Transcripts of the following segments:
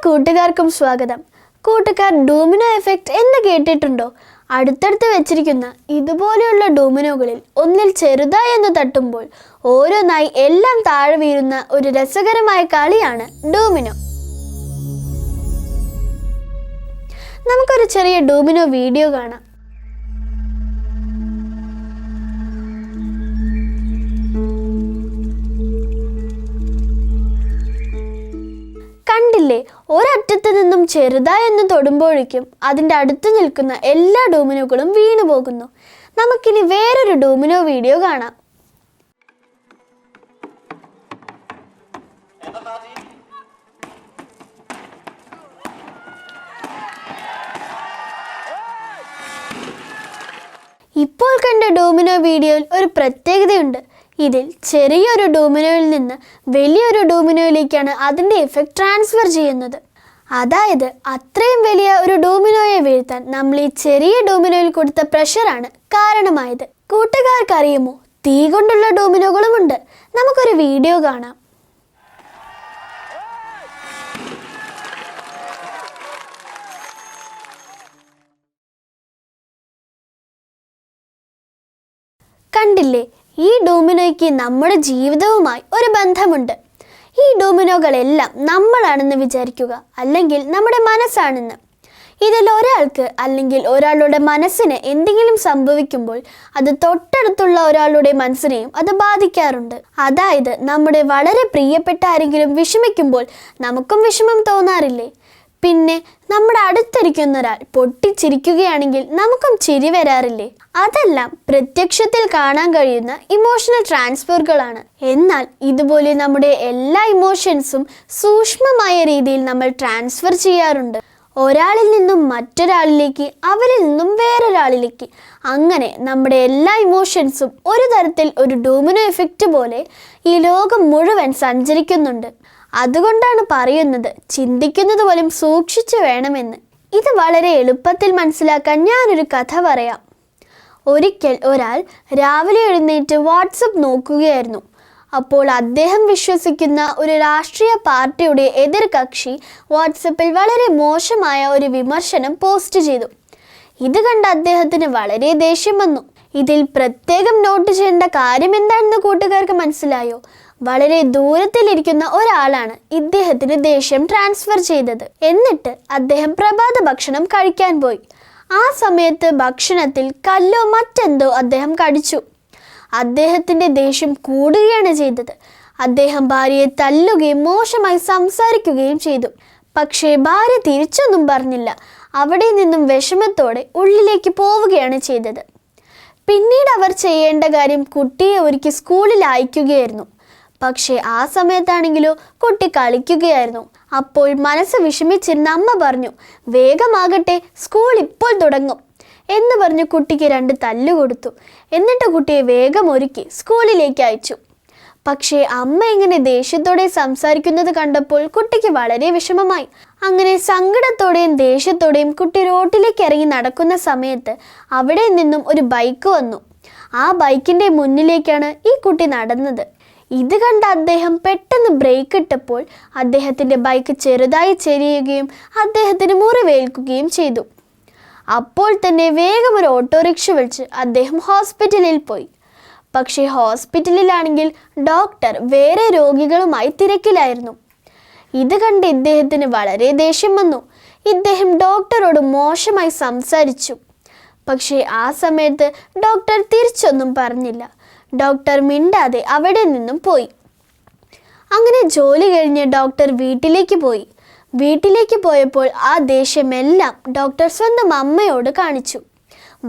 കൂട്ടുകാർക്കും സ്വാഗതം. കൂട്ടുകാർ ഡോമിനോ എഫക്റ്റ് എന്ന് കേട്ടിട്ടുണ്ടോ? അടുത്തടുത്ത് വെച്ചിരിക്കുന്ന ഇതുപോലെയുള്ള ഡോമിനോകളിൽ ഒന്നിൽ ചെറുതായി എന്ന് തട്ടുമ്പോൾ ഓരോന്നായി എല്ലാം താഴെ വീഴുന്ന ഒരു രസകരമായ കളിയാണ് ഡോമിനോ. നമുക്കൊരു ചെറിയ ഡോമിനോ വീഡിയോ കാണാം. കണ്ടില്ലേ, ഒരറ്റത്ത് നിന്നും ചെറുതായെന്ന് തൊടുമ്പോഴേക്കും അതിൻ്റെ അടുത്ത് നിൽക്കുന്ന എല്ലാ ഡോമിനോകളും വീണു പോകുന്നു. നമുക്കിനി വേറൊരു ഡോമിനോ വീഡിയോ കാണാം. ഇപ്പോൾ കണ്ട ഡോമിനോ വീഡിയോയിൽ ഒരു പ്രത്യേകതയുണ്ട്. ഇതിൽ ചെറിയൊരു ഡോമിനോയിൽ നിന്ന് വലിയൊരു ഡോമിനോയിലേക്കാണ് അതിൻ്റെ എഫക്റ്റ് ട്രാൻസ്ഫർ ചെയ്യുന്നത്. അതായത് അത്രയും വലിയ ഒരു ഡോമിനോയെ വീഴ്ത്താൻ നമ്മൾ ഈ ചെറിയ ഡോമിനോയിൽ കൊടുത്ത പ്രഷറാണ് കാരണമായത്. കൂട്ടുകാർക്കറിയുമോ, തീ കൊണ്ടുള്ള ഡോമിനോകളുമുണ്ട്. നമുക്കൊരു വീഡിയോ കാണാം. കണ്ടില്ലേ, ഈ ഡോമിനോയ്ക്ക് നമ്മുടെ ജീവിതവുമായി ഒരു ബന്ധമുണ്ട്. ഈ ഡോമിനോകളെല്ലാം നമ്മളാണെന്ന് വിചാരിക്കുക, അല്ലെങ്കിൽ നമ്മുടെ മനസ്സാണെന്ന്. ഇതിൽ ഒരാൾക്ക് അല്ലെങ്കിൽ ഒരാളുടെ മനസ്സിന് എന്തെങ്കിലും സംഭവിക്കുമ്പോൾ അത് തൊട്ടടുത്തുള്ള ഒരാളുടെ മനസ്സിനെയും അത് ബാധിക്കാറുണ്ട്. അതായത് നമ്മുടെ വളരെ പ്രിയപ്പെട്ട ആരെങ്കിലും വിഷമിക്കുമ്പോൾ നമുക്കും വിഷമം തോന്നാറില്ലേ? പിന്നെ നമ്മുടെ അടുത്തിരിക്കുന്ന ഒരാൾ പൊട്ടിച്ചിരിക്കുകയാണെങ്കിൽ നമുക്കും ചിരി വരാറില്ലേ? അതെല്ലാം പ്രത്യക്ഷത്തിൽ കാണാൻ കഴിയുന്ന ഇമോഷണൽ ട്രാൻസ്ഫറുകളാണ്. എന്നാൽ ഇതുപോലെ നമ്മുടെ എല്ലാ ഇമോഷൻസും സൂക്ഷ്മമായ രീതിയിൽ നമ്മൾ ട്രാൻസ്ഫർ ചെയ്യാറുണ്ട്. ഒരാളിൽ നിന്നും മറ്റൊരാളിലേക്ക്, അവരിൽ നിന്നും വേറൊരാളിലേക്ക്. അങ്ങനെ നമ്മുടെ എല്ലാ ഇമോഷൻസും ഒരു തരത്തിൽ ഒരു ഡോമിനോ എഫക്റ്റ് പോലെ ഈ ലോകം മുഴുവൻ സഞ്ചരിക്കുന്നുണ്ട്. അതുകൊണ്ടാണ് പറയുന്നത്, ചിന്തിക്കുന്നത് പോലും സൂക്ഷിച്ചു വേണമെന്ന്. ഇത് വളരെ എളുപ്പത്തിൽ മനസ്സിലാക്കാൻ ഞാനൊരു കഥ പറയാം. ഒരിക്കൽ ഒരാൾ രാവിലെ എഴുന്നേറ്റ് വാട്സപ്പ് നോക്കുകയായിരുന്നു. അപ്പോൾ അദ്ദേഹം വിശ്വസിക്കുന്ന ഒരു രാഷ്ട്രീയ പാർട്ടിയുടെ എതിർ കക്ഷി വാട്സപ്പിൽ വളരെ മോശമായ ഒരു വിമർശനം പോസ്റ്റ് ചെയ്തു. ഇത് കണ്ട് അദ്ദേഹത്തിന് വളരെ ദേഷ്യം വന്നു. ഇതിൽ പ്രത്യേകം നോട്ട് ചെയ്യേണ്ട കാര്യം എന്താണെന്ന് കൂട്ടുകാർക്ക് മനസ്സിലായോ? വളരെ ദൂരത്തിലിരിക്കുന്ന ഒരാളാണ് ഇദ്ദേഹത്തിന് ദേഷ്യം ട്രാൻസ്ഫർ ചെയ്തത്. എന്നിട്ട് അദ്ദേഹം പ്രഭാത ഭക്ഷണം കഴിക്കാൻ പോയി. ആ സമയത്ത് ഭക്ഷണത്തിൽ കല്ലോ മറ്റെന്തോ അദ്ദേഹം കടിച്ചു. അദ്ദേഹത്തിൻ്റെ ദേഷ്യം കൂടുകയാണ് ചെയ്തത്. അദ്ദേഹം ഭാര്യയെ തല്ലുകയും മോശമായി സംസാരിക്കുകയും ചെയ്തു. പക്ഷേ ഭാര്യ തിരിച്ചൊന്നും പറഞ്ഞില്ല. അവിടെ നിന്നും വിഷമത്തോടെ ഉള്ളിലേക്ക് പോവുകയാണ് ചെയ്തത്. പിന്നീട് അവർ ചെയ്യേണ്ട കാര്യം കുട്ടിയെ ഒരുക്കി സ്കൂളിൽ അയക്കുകയായിരുന്നു. പക്ഷേ ആ സമയത്താണെങ്കിലോ കുട്ടി കളിക്കുകയായിരുന്നു. അപ്പോൾ മനസ്സ് വിഷമിച്ചിരുന്ന അമ്മ പറഞ്ഞു, വേഗമാകട്ടെ, സ്കൂൾ ഇപ്പോൾ തുടങ്ങും എന്ന് പറഞ്ഞ് കുട്ടിക്ക് 2 തല്ല് കൊടുത്തു. എന്നിട്ട് കുട്ടിയെ വേഗം ഒരുക്കി സ്കൂളിലേക്ക് അയച്ചു. പക്ഷേ അമ്മ ഇങ്ങനെ ദേഷ്യത്തോടെ സംസാരിക്കുന്നത് കണ്ടപ്പോൾ കുട്ടിക്ക് വളരെ വിഷമമായി. അങ്ങനെ സങ്കടത്തോടെയും ദേഷ്യത്തോടെയും കുട്ടി റോട്ടിലേക്ക് ഇറങ്ങി നടക്കുന്ന സമയത്ത് അവിടെ നിന്നും ഒരു ബൈക്ക് വന്നു. ആ ബൈക്കിൻ്റെ മുന്നിലേക്കാണ് ഈ കുട്ടി നടന്നത്. ഇത് കണ്ട അദ്ദേഹം പെട്ടെന്ന് ബ്രേക്ക് ഇട്ടപ്പോൾ അദ്ദേഹത്തിൻ്റെ ബൈക്ക് ചെറുതായി ചെരിയുകയും അദ്ദേഹത്തിന് മുറിവേൽക്കുകയും ചെയ്തു. അപ്പോൾ തന്നെ വേഗം ഒരു ഓട്ടോറിക്ഷ വിളിച്ച് അദ്ദേഹം ഹോസ്പിറ്റലിൽ പോയി. പക്ഷേ ഹോസ്പിറ്റലിലാണെങ്കിൽ ഡോക്ടർ വേറെ രോഗികളുമായി തിരക്കിലായിരുന്നു. ഇത് കണ്ട് ഇദ്ദേഹത്തിന് വളരെ ദേഷ്യം വന്നു. ഇദ്ദേഹം ഡോക്ടറോട് മോശമായി സംസാരിച്ചു. പക്ഷേ ആ സമയത്ത് ഡോക്ടർ തിരിച്ചൊന്നും പറഞ്ഞില്ല. ഡോക്ടർ മിണ്ടാതെ അവിടെ നിന്നും പോയി. അങ്ങനെ ജോലി കഴിഞ്ഞ് ഡോക്ടർ വീട്ടിലേക്ക് പോയി. വീട്ടിലേക്ക് പോയപ്പോൾ ആ ദേഷ്യമെല്ലാം ഡോക്ടർ സ്വന്തം അമ്മയോട് കാണിച്ചു.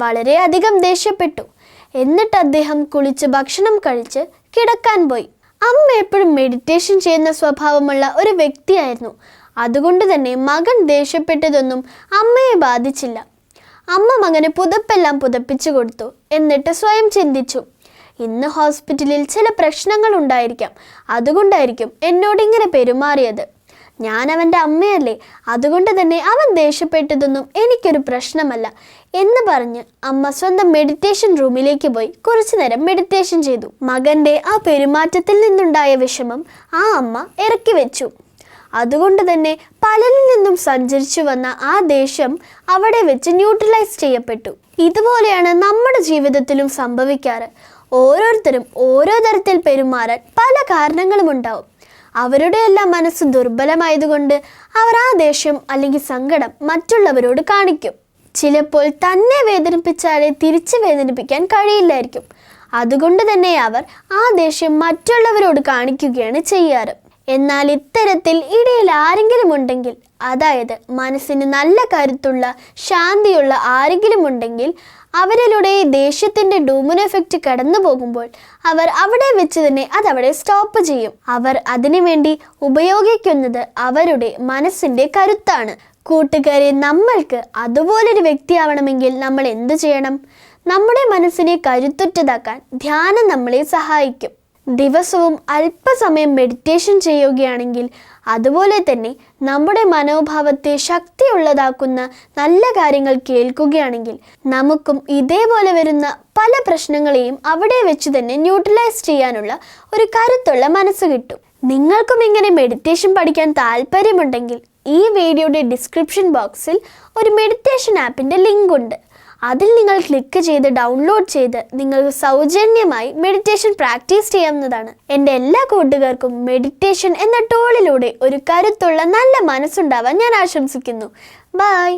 വളരെയധികം ദേഷ്യപ്പെട്ടു. എന്നിട്ട് അദ്ദേഹം കുളിച്ച് ഭക്ഷണം കഴിച്ച് കിടക്കാൻ പോയി. അമ്മ എപ്പോഴും മെഡിറ്റേഷൻ ചെയ്യുന്ന സ്വഭാവമുള്ള ഒരു വ്യക്തിയായിരുന്നു. അതുകൊണ്ട് തന്നെ മകൻ ദേഷ്യപ്പെട്ടതൊന്നും അമ്മയെ ബാധിച്ചില്ല. അമ്മ മകന് പുതപ്പെല്ലാം പുതപ്പിച്ചു കൊടുത്തു. എന്നിട്ട് സ്വയം ചിന്തിച്ചു, ഇന്ന് ഹോസ്പിറ്റലിൽ ചില പ്രശ്നങ്ങൾ ഉണ്ടായിരിക്കാം, അതുകൊണ്ടായിരിക്കും എന്നോട് ഇങ്ങനെ പെരുമാറിയത്. ഞാൻ അവൻ്റെ അമ്മയല്ലേ, അതുകൊണ്ട് തന്നെ അവൻ ദേഷ്യപ്പെട്ടതൊന്നും എനിക്കൊരു പ്രശ്നമല്ല എന്ന് പറഞ്ഞ് അമ്മ സ്വന്തം മെഡിറ്റേഷൻ റൂമിലേക്ക് പോയി കുറച്ചു നേരം മെഡിറ്റേഷൻ ചെയ്തു. മകൻ്റെ ആ പെരുമാറ്റത്തിൽ നിന്നുണ്ടായ വിഷമം ആ അമ്മ ഇറക്കി വെച്ചു. അതുകൊണ്ട് തന്നെ പലരിൽ നിന്നും സഞ്ചരിച്ചു വന്ന ആ ദേഷ്യം അവിടെ വെച്ച് ന്യൂട്രലൈസ് ചെയ്യപ്പെട്ടു. ഇതുപോലെയാണ് നമ്മുടെ ജീവിതത്തിലും സംഭവിക്കാറ്. ഓരോരുത്തരും ഓരോ തരത്തിൽ പെരുമാറാൻ പല കാരണങ്ങളും ഉണ്ടാവും. അവരുടെ എല്ലാം മനസ്സ് ദുർബലമായതുകൊണ്ട് അവർ ആ ദേഷ്യം അല്ലെങ്കിൽ സങ്കടം മറ്റുള്ളവരോട് കാണിക്കും. ചിലപ്പോൾ തന്നെ വേദനിപ്പിച്ചാലേ തിരിച്ച് വേദനിപ്പിക്കാൻ കഴിയില്ലായിരിക്കും. അതുകൊണ്ട് തന്നെ അവർ ആ ദേഷ്യം മറ്റുള്ളവരോട് കാണിക്കുകയാണ് ചെയ്യാറ്. എന്നാൽ ഇത്തരത്തിൽ ഇടയിൽ ആരെങ്കിലും ഉണ്ടെങ്കിൽ, അതായത് മനസ്സിന് നല്ല കരുത്തുള്ള ശാന്തിയുള്ള ആരെങ്കിലും ഉണ്ടെങ്കിൽ, അവരിലൂടെ ഈ ദേഷ്യത്തിൻ്റെ ഡോമിനോ എഫക്റ്റ് കടന്നു പോകുമ്പോൾ അവർ അവിടെ വെച്ച് തന്നെ അതവിടെ സ്റ്റോപ്പ് ചെയ്യും. അവർ അതിനുവേണ്ടി ഉപയോഗിക്കുന്നത് അവരുടെ മനസ്സിൻ്റെ കരുത്താണ്. കൂട്ടുകാരെ, നമ്മൾക്ക് അതുപോലൊരു വ്യക്തിയാവണമെങ്കിൽ നമ്മൾ എന്തു ചെയ്യണം? നമ്മുടെ മനസ്സിനെ കരുത്തുറ്റതാക്കാൻ ധ്യാനം നമ്മളെ സഹായിക്കും. ദിവസവും അല്പസമയം മെഡിറ്റേഷൻ ചെയ്യുകയാണെങ്കിൽ, അതുപോലെ തന്നെ നമ്മുടെ മനോഭാവത്തെ ശക്തിയുള്ളതാക്കുന്ന നല്ല കാര്യങ്ങൾ കേൾക്കുകയാണെങ്കിൽ, നമുക്കും ഇതേപോലെ വരുന്ന പല പ്രശ്നങ്ങളെയും അവിടെ വെച്ച് തന്നെ ന്യൂട്രലൈസ് ചെയ്യാനുള്ള ഒരു കരുത്തുള്ള മനസ്സ് കിട്ടും. നിങ്ങൾക്കും ഇങ്ങനെ മെഡിറ്റേഷൻ പഠിക്കാൻ താല്പര്യമുണ്ടെങ്കിൽ ഈ വീഡിയോയുടെ ഡിസ്ക്രിപ്ഷൻ ബോക്സിൽ ഒരു മെഡിറ്റേഷൻ ആപ്പിൻ്റെ ലിങ്ക് ഉണ്ട്. അതിൽ നിങ്ങൾ ക്ലിക്ക് ചെയ്ത് ഡൗൺലോഡ് ചെയ്ത് നിങ്ങൾക്ക് സൗജന്യമായി മെഡിറ്റേഷൻ പ്രാക്ടീസ് ചെയ്യാവുന്നതാണ്. എൻ്റെ എല്ലാ കൂട്ടുകാർക്കും മെഡിറ്റേഷൻ എന്ന ടൂളിലൂടെ ഒരു കരുത്തുള്ള നല്ല മനസ്സുണ്ടാവാൻ ഞാൻ ആശംസിക്കുന്നു. ബൈ.